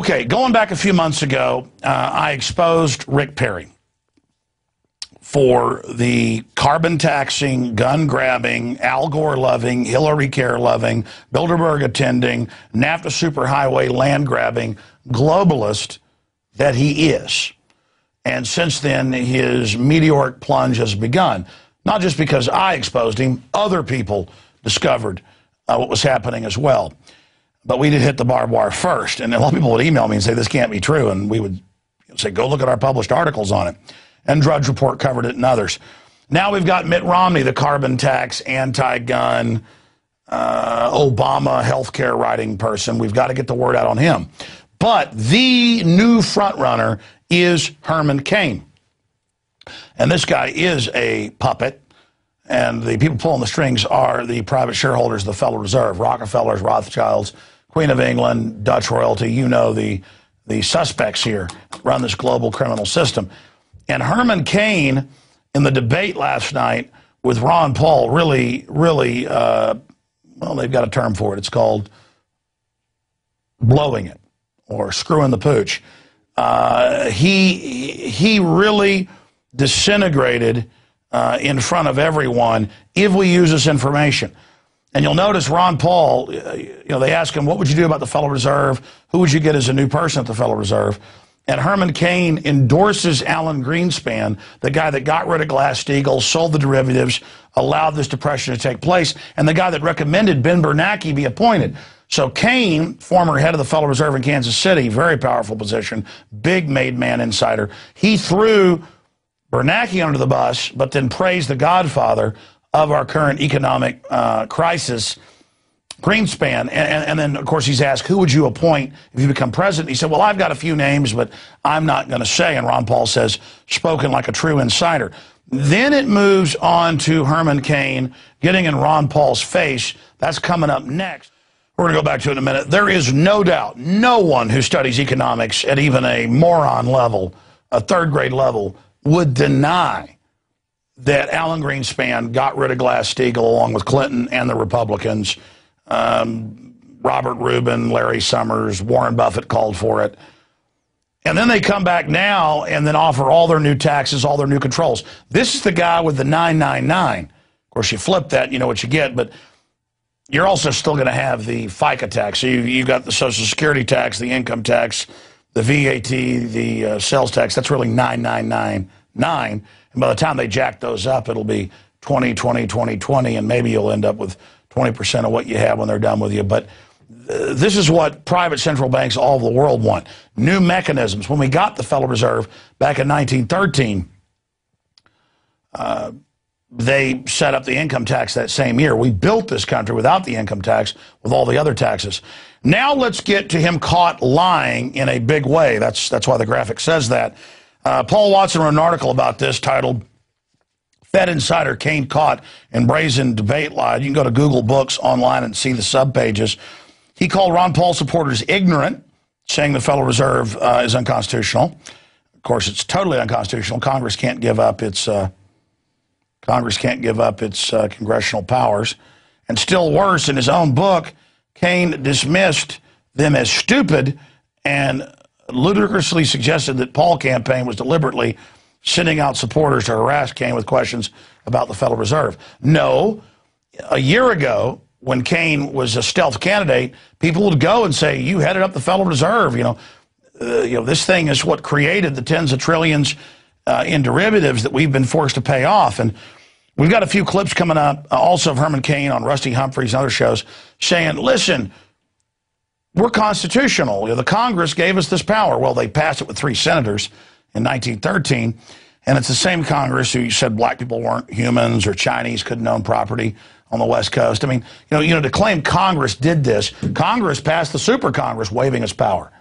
Okay, going back a few months ago, I exposed Rick Perry for the carbon taxing, gun grabbing, Al Gore loving, Hillary Care loving, Bilderberg attending, NAFTA superhighway land grabbing globalist that he is. And since then, his meteoric plunge has begun. Not just because I exposed him, other people discovered what was happening as well. But we did hit the barbed wire first. And a lot of people would email me and say, this can't be true. And we would say, go look at our published articles on it. And Drudge Report covered it and others. Now we've got Mitt Romney, the carbon tax, anti-gun, Obama healthcare writing person. We've got to get the word out on him. But the new frontrunner is Herman Cain. And this guy is a puppet. And the people pulling the strings are the private shareholders of the Federal Reserve, Rockefellers, Rothschilds, Queen of England, Dutch royalty. You know the suspects here run this global criminal system. And Herman Cain, in the debate last night with Ron Paul, really, well, they've got a term for it. It's called blowing it or screwing the pooch. He really disintegrated in front of everyone if we use this information. And you'll notice Ron Paul, they ask him, what would you do about the Federal Reserve? Who would you get as a new person at the Federal Reserve? And Herman Cain endorses Alan Greenspan, the guy that got rid of Glass-Steagall, sold the derivatives, allowed this depression to take place, and the guy that recommended Ben Bernanke be appointed. So Cain, former head of the Federal Reserve in Kansas City, very powerful position, big made man insider, he threw Bernanke under the bus, but then praised the godfather of our current economic crisis, Greenspan. And then, of course, he's asked, who would you appoint if you become president? He said, well, I've got a few names, but I'm not going to say. And Ron Paul says, spoken like a true insider. Then it moves on to Herman Cain getting in Ron Paul's face. That's coming up next. We're going to go back to it in a minute. There is no doubt, no one who studies economics at even a moron level, a third grade level, would deny that Alan Greenspan got rid of Glass-Steagall along with Clinton and the Republicans. Robert Rubin, Larry Summers, Warren Buffett called for it. And then they come back now and then offer all their new taxes, all their new controls. This is the guy with the 999. Of course, you flip that, you know what you get, but you're also still going to have the FICA tax. So you've got the Social Security tax, the income tax, the VAT, the sales tax. That's really 9999. And by the time they jack those up, it'll be 20, 20, 20, 20, and maybe you'll end up with 20% of what you have when they're done with you. But this is what private central banks all over the world want. New mechanisms. When we got the Federal Reserve back in 1913, they set up the income tax that same year. We built this country without the income tax, with all the other taxes. Now let's get to him caught lying in a big way. That's why the graphic says that. Paul Watson wrote an article about this titled, Fed Insider Cain Caught in Brazen Debate Lie. You can go to Google Books online and see the subpages. He called Ron Paul supporters ignorant, saying the Federal Reserve is unconstitutional. Of course, it's totally unconstitutional. Congress can't give up its congressional powers. And still worse, in his own book, Cain dismissed them as stupid and ludicrously suggested that Paul campaign was deliberately sending out supporters to harass Cain with questions about the Federal Reserve. No, a year ago, when Cain was a stealth candidate, people would go and say, you headed up the Federal Reserve. This thing is what created the tens of trillions in derivatives that we've been forced to pay off. And we've got a few clips coming up also of Herman Cain on Rusty Humphreys and other shows saying, listen, we're constitutional. The Congress gave us this power. Well, they passed it with 3 senators in 1913, and it's the same Congress who said black people weren't humans or Chinese couldn't own property on the West Coast. I mean, to claim Congress did this, Congress passed the Super Congress waiving its power.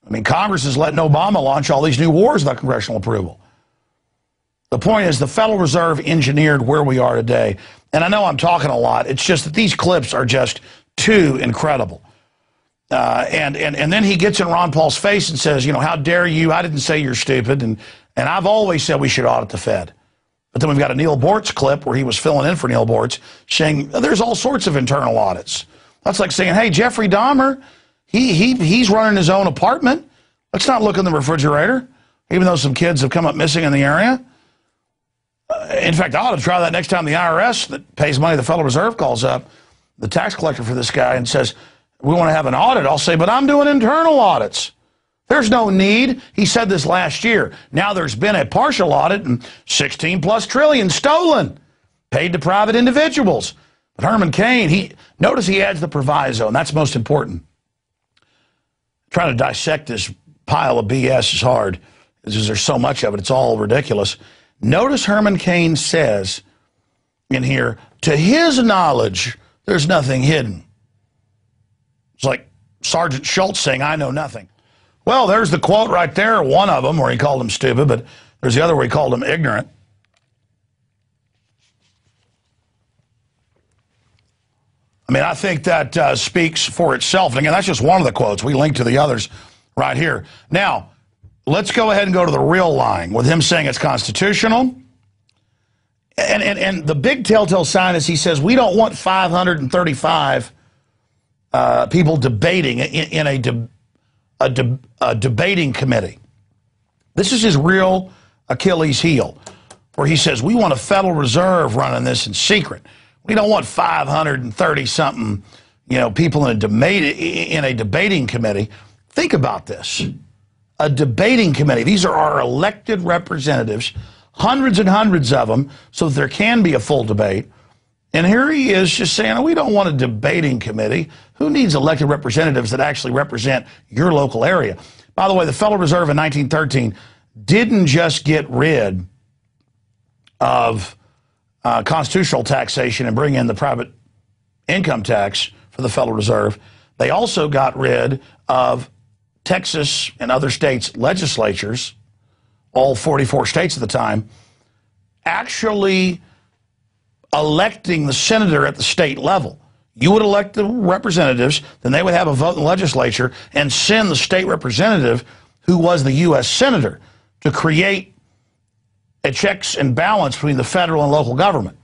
I mean, Congress is letting Obama launch all these new wars without congressional approval. The point is the Federal Reserve engineered where we are today. And I know I'm talking a lot. It's just that these clips are just too incredible. And then he gets in Ron Paul's face and says, how dare you? I didn't say you're stupid. And I've always said we should audit the Fed. But then we've got a Neil Bortz clip where he was filling in for Neil Bortz saying there's all sorts of internal audits. That's like saying, hey, Jeffrey Dahmer, He's running his own apartment. Let's not look in the refrigerator, even though some kids have come up missing in the area. In fact, I ought to try that next time the IRS that pays money to the Federal Reserve calls up the tax collector for this guy and says, we want to have an audit. I'll say, but I'm doing internal audits. There's no need. He said this last year. Now there's been a partial audit and 16 plus trillion stolen, paid to private individuals. But Herman Cain, notice he adds the proviso, and that's most important. Trying to dissect this pile of BS is hard because there's so much of it. It's all ridiculous. Notice Herman Cain says in here, to his knowledge, there's nothing hidden. It's like Sergeant Schultz saying, I know nothing. Well, there's the quote right there, one of them where he called him stupid, but there's the other where he called him ignorant. I mean, I think that speaks for itself. And again, that's just one of the quotes. We link to the others right here. Now, let's go ahead and go to the real line with him saying it's constitutional. And the big telltale sign is he says, we don't want 535 people debating in a debating committee. This is his real Achilles heel, where he says, we want a Federal Reserve running this in secret. We don't want 530-something, people in a debating committee. Think about this. A debating committee. These are our elected representatives, hundreds and hundreds of them, so that there can be a full debate. And here he is just saying, we don't want a debating committee. Who needs elected representatives that actually represent your local area? By the way, the Federal Reserve in 1913 didn't just get rid of constitutional taxation and bring in the private income tax for the Federal Reserve. They also got rid of Texas and other states' legislatures, all 44 states at the time, actually electing the senator at the state level. You would elect the representatives, then they would have a vote in the legislature and send the state representative, who was the U.S. senator, to create a checks and balance between the federal and local government.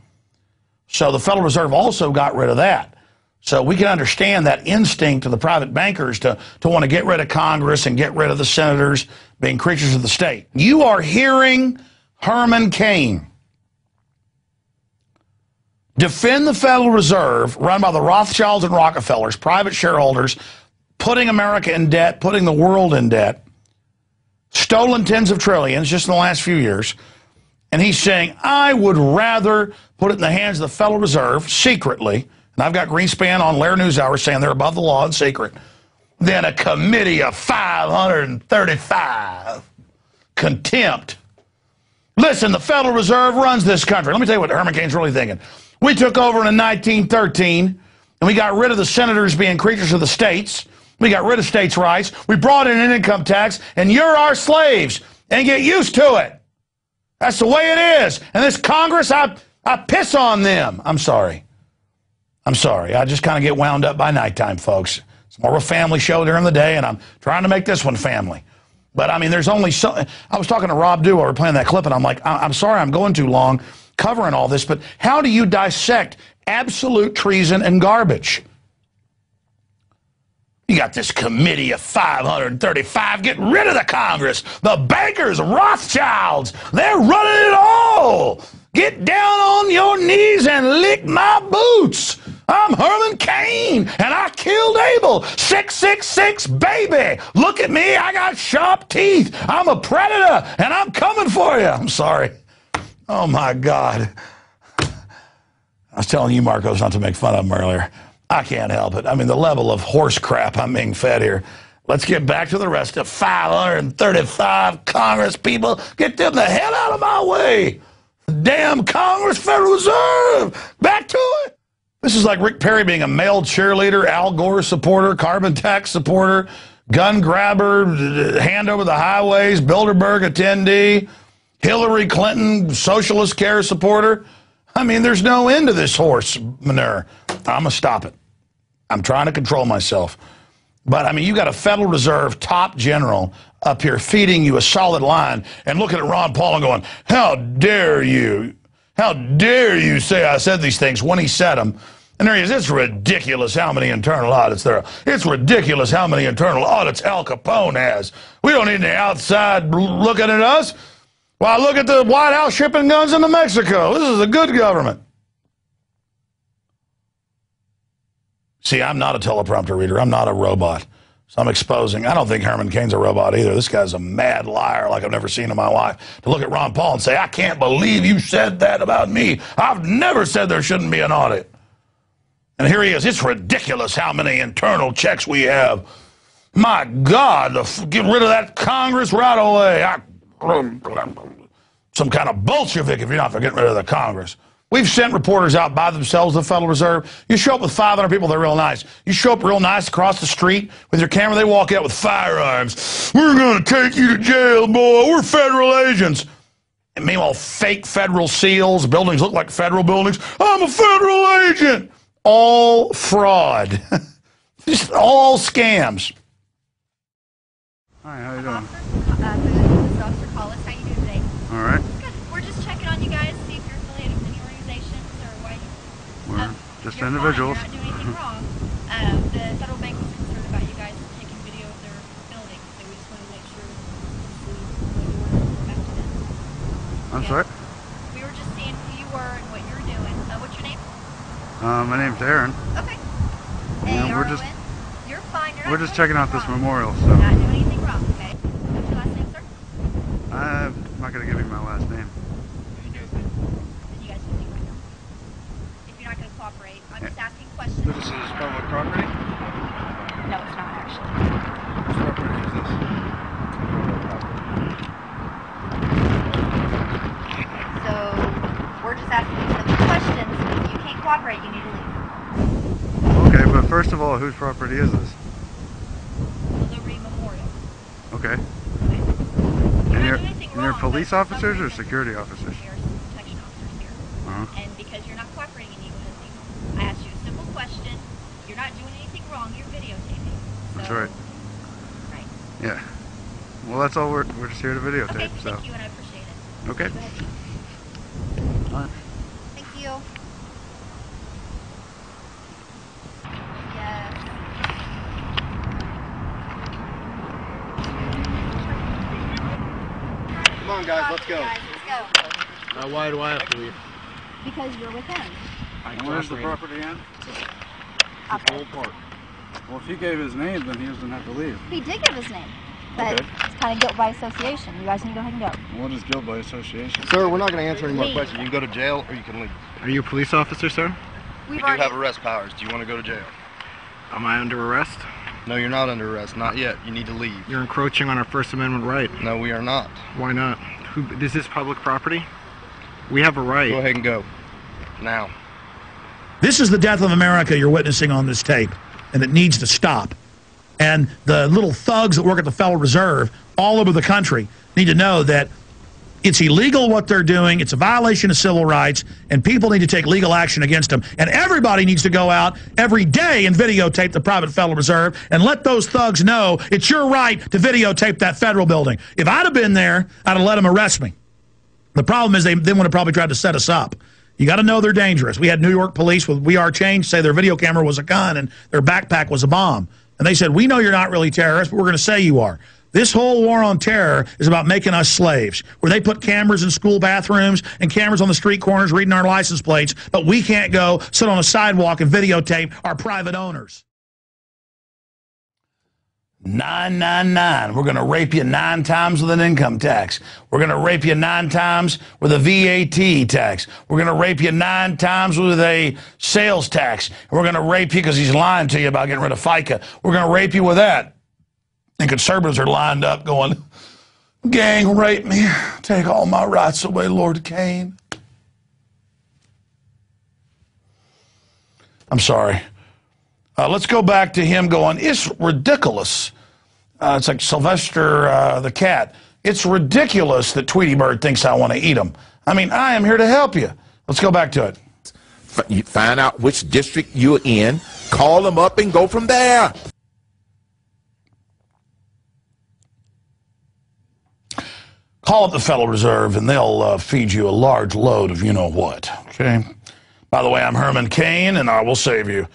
So the Federal Reserve also got rid of that. So we can understand that instinct of the private bankers to want to get rid of Congress and get rid of the senators being creatures of the state. You are hearing Herman Cain defend the Federal Reserve run by the Rothschilds and Rockefellers, private shareholders, putting America in debt, putting the world in debt, stolen tens of trillions just in the last few years. And he's saying, I would rather put it in the hands of the Federal Reserve secretly, and I've got Greenspan on Lair NewsHour saying they're above the law and secret, than a committee of 535. Contempt. Listen, the Federal Reserve runs this country. Let me tell you what Herman Cain's really thinking. We took over in 1913, and we got rid of the senators being creatures of the states. We got rid of states' rights. We brought in an income tax, and you're our slaves, and get used to it. That's the way it is. And this Congress, I piss on them. I'm sorry. I'm sorry. I just kind of get wound up by nighttime, folks. It's more of a family show during the day, and I'm trying to make this one family. But, I mean, there's only so... I was talking to Rob Dew while we were playing that clip, and I'm like, I'm sorry I'm going too long covering all this, but how do you dissect absolute treason and garbage? You got this committee of 535. Get rid of the Congress. The bankers, Rothschilds, they're running it all. Get down on your knees and lick my boots. I'm Herman Cain, and I killed Abel. 666, baby. Look at me. I got sharp teeth. I'm a predator, and I'm coming for you. I'm sorry. Oh, my God. I was telling you, Marcos, not to make fun of him earlier. I can't help it. I mean, the level of horse crap I'm being fed here. Let's get back to the rest of 535 Congress people. Get them the hell out of my way. Damn Congress, Federal Reserve. Back to it. This is like Rick Perry being a male cheerleader, Al Gore supporter, carbon tax supporter, gun grabber, hand over the highways, Bilderberg attendee, Hillary Clinton socialist care supporter. I mean, there's no end to this horse manure. I'm going to stop it. I'm trying to control myself. But, I mean, you got a Federal Reserve top general up here feeding you a solid line and looking at Ron Paul and going, how dare you? How dare you say I said these things when he said them? And there he is. It's ridiculous how many internal audits there are. It's ridiculous how many internal audits Al Capone has. We don't need any outside looking at us. Why, look at the White House shipping guns into Mexico. This is a good government. See, I'm not a teleprompter reader. I'm not a robot. So I'm exposing. I don't think Herman Cain's a robot either. This guy's a mad liar like I've never seen in my life. To look at Ron Paul and say, I can't believe you said that about me. I've never said there shouldn't be an audit. And here he is. It's ridiculous how many internal checks we have. My God, get rid of that Congress right away. Some kind of Bolshevik if you're not for getting rid of the Congress. We've sent reporters out by themselves to the Federal Reserve. You show up with 500 people, they're real nice. You show up real nice across the street with your camera, they walk out with firearms. We're going to take you to jail, boy. We're federal agents. And meanwhile, fake federal seals, buildings look like federal buildings. I'm a federal agent. All fraud. Just all scams. Hi, how you doing? Police Officer Collis, how you doing today? All right. Good. We're just checking on you guys, see if you're affiliated with any organizations or why you... We're just you're individuals. Fine. You're not doing anything wrong. The federal bank was concerned about you guys taking video of their building, so we just wanted to make sure to see what you wanted to report back to them. I'm sorry? We were just seeing who you were and what you were doing. What's your name? My name's Aaron. Okay. Yeah, Hey, we're just- You're fine. You're We're not just doing checking out anything this wrong. memorial, You're not so doing anything wrong, okay? What's your last name, sir? I'm not going to give you my last name. Then you guys can leave right now. If you're not going to cooperate, I'm just asking questions. This is public property? No, it's not actually. Whose property is this? So, we're just asking you some questions. If you can't cooperate, you need to leave. Okay, but first of all, whose property is this? The Liberty Memorial. Okay. You're And you're, not doing anything and you're wrong, police but for some officers or reason- security officers? We are protection officers here. Uh-huh. And because you're not cooperating and you hesitate, I asked you a simple question. You're not doing anything wrong. You're videotaping. So, That's right. Right. Yeah. Well, that's all. We're just here to videotape, Okay, so. thank you, and I appreciate it. Okay. Go ahead. All right. Thank you. Yes. Come on, guys, let's go. Guys, let's go. Why do I have to leave? Because you're with him. And where's the property end? Up there. Old Park. Well, if he gave his name, then he doesn't have to leave. He did give his name, but Okay. it's kind of guilt by association. You guys need to go ahead and go. What is guilt by association? Sir, we're not going to answer any more Leave. questions. You can go to jail or you can leave. Are you a police officer, sir? We We've do already. have arrest powers. Do you want to go to jail? Am I under arrest? No, you're not under arrest. Not yet. You need to leave. You're encroaching on our First Amendment right. No, we are not. Why not? Is this public property? We have a right. Go ahead and go. Now. This is the death of America you're witnessing on this tape, and it needs to stop. And the little thugs that work at the Federal Reserve all over the country need to know that it's illegal what they're doing, it's a violation of civil rights, and people need to take legal action against them. And everybody needs to go out every day and videotape the private Federal Reserve and let those thugs know it's your right to videotape that federal building. If I'd have been there, I'd have let them arrest me. The problem is they then would have probably tried to set us up. You got to know they're dangerous. We had New York police with We Are Change say their video camera was a gun and their backpack was a bomb. And they said, we know you're not really terrorists, but we're going to say you are. This whole war on terror is about making us slaves, where they put cameras in school bathrooms and cameras on the street corners reading our license plates, but we can't go sit on a sidewalk and videotape our private owners. 999. We're going to rape you 9 times with an income tax. We're going to rape you 9 times with a VAT tax. We're going to rape you 9 times with a sales tax. We're going to rape you because he's lying to you about getting rid of FICA. We're going to rape you with that. And conservatives are lined up going, gang, rape me. Take all my rights away, Lord Cain. I'm sorry. Let's go back to him going, it's ridiculous. It's like Sylvester the cat. It's ridiculous that Tweety Bird thinks I want to eat him. I mean, I am here to help you. Let's go back to it. You find out which district you're in, call them up and go from there. Call up the Federal Reserve and they'll feed you a large load of you-know-what, okay? By the way, I'm Herman Cain, and I will save you.